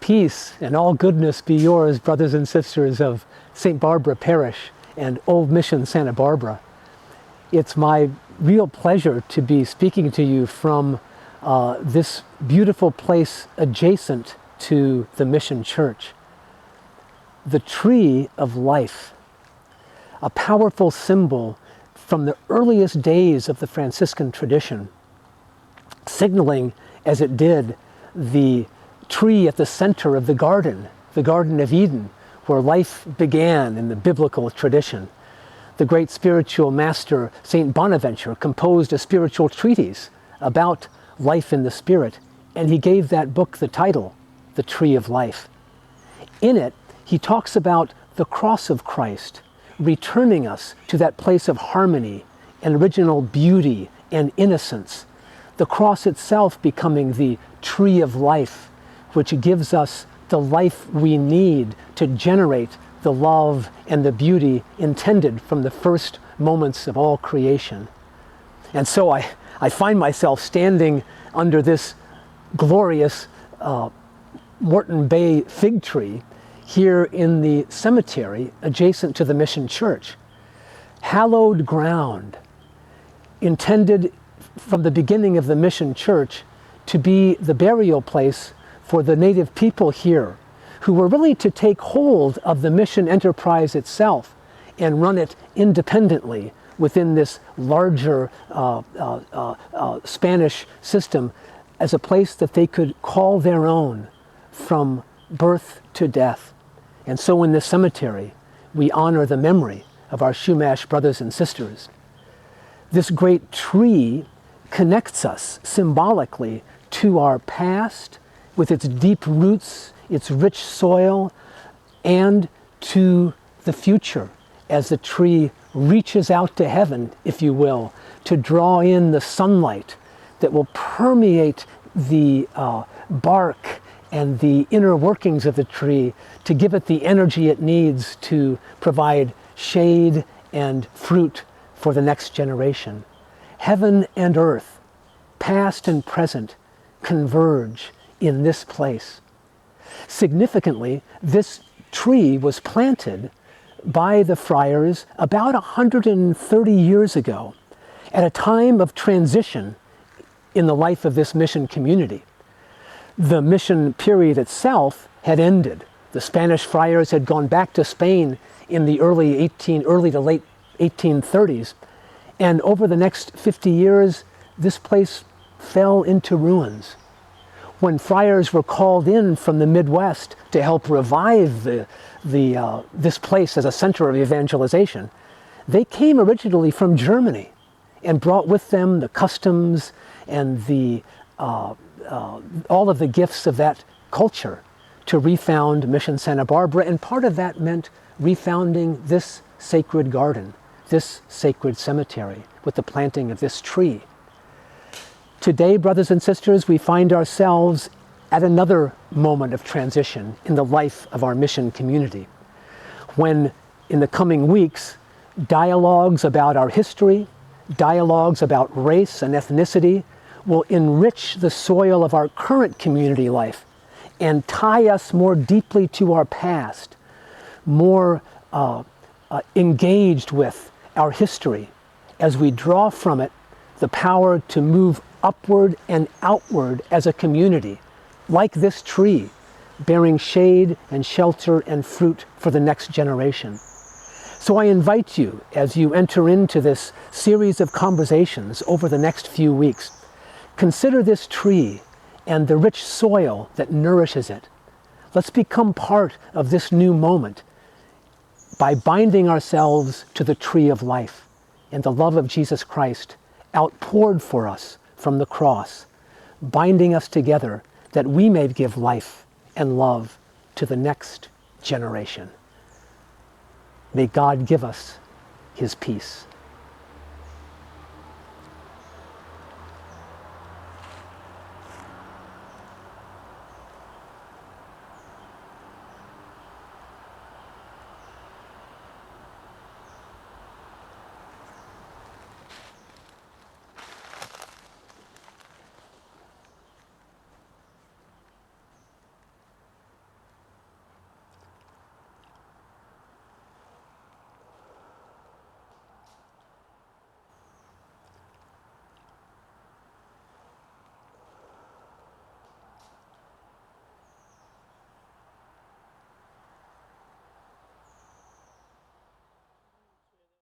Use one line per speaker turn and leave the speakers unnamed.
Peace and all goodness be yours, brothers and sisters of St. Barbara Parish and Old Mission Santa Barbara. It's my real pleasure to be speaking to you from this beautiful place adjacent to the Mission Church. The tree of life, a powerful symbol from the earliest days of the Franciscan tradition, signaling as it did the tree at the center of the Garden of Eden, where life began in the biblical tradition. The great spiritual master, St. Bonaventure, composed a spiritual treatise about life in the Spirit, and he gave that book the title, The Tree of Life. In it, he talks about the cross of Christ, returning us to that place of harmony and original beauty and innocence. The cross itself becoming the tree of life, which gives us the life we need to generate the love and the beauty intended from the first moments of all creation. And so I find myself standing under this glorious Moreton Bay fig tree here in the cemetery adjacent to the Mission Church. Hallowed ground, intended from the beginning of the Mission Church to be the burial place for the native people here, who were really to take hold of the mission enterprise itself and run it independently within this larger Spanish system as a place that they could call their own from birth to death. And so in this cemetery, we honor the memory of our Chumash brothers and sisters. This great tree connects us symbolically to our past with its deep roots, its rich soil, and to the future as the tree reaches out to heaven, if you will, to draw in the sunlight that will permeate the bark and the inner workings of the tree to give it the energy it needs to provide shade and fruit for the next generation. Heaven and earth, past and present, converge in this place. Significantly, this tree was planted by the friars about 130 years ago, at a time of transition in the life of this mission community. The mission period itself had ended. The Spanish friars had gone back to Spain in the early to late 1830s, and over the next 50 years, this place fell into ruins. When friars were called in from the Midwest to help revive this place as a center of evangelization, they came originally from Germany and brought with them the customs and all of the gifts of that culture to refound Mission Santa Barbara, and part of that meant refounding this sacred garden, this sacred cemetery, with the planting of this tree. Today, brothers and sisters, we find ourselves at another moment of transition in the life of our mission community, when in the coming weeks, dialogues about our history, dialogues about race and ethnicity will enrich the soil of our current community life and tie us more deeply to our past, more engaged with our history as we draw from it the power to move upward and outward as a community, like this tree, bearing shade and shelter and fruit for the next generation. So I invite you, as you enter into this series of conversations over the next few weeks, consider this tree and the rich soil that nourishes it. Let's become part of this new moment by binding ourselves to the tree of life and the love of Jesus Christ outpoured for us from the cross, binding us together that we may give life and love to the next generation. May God give us His peace.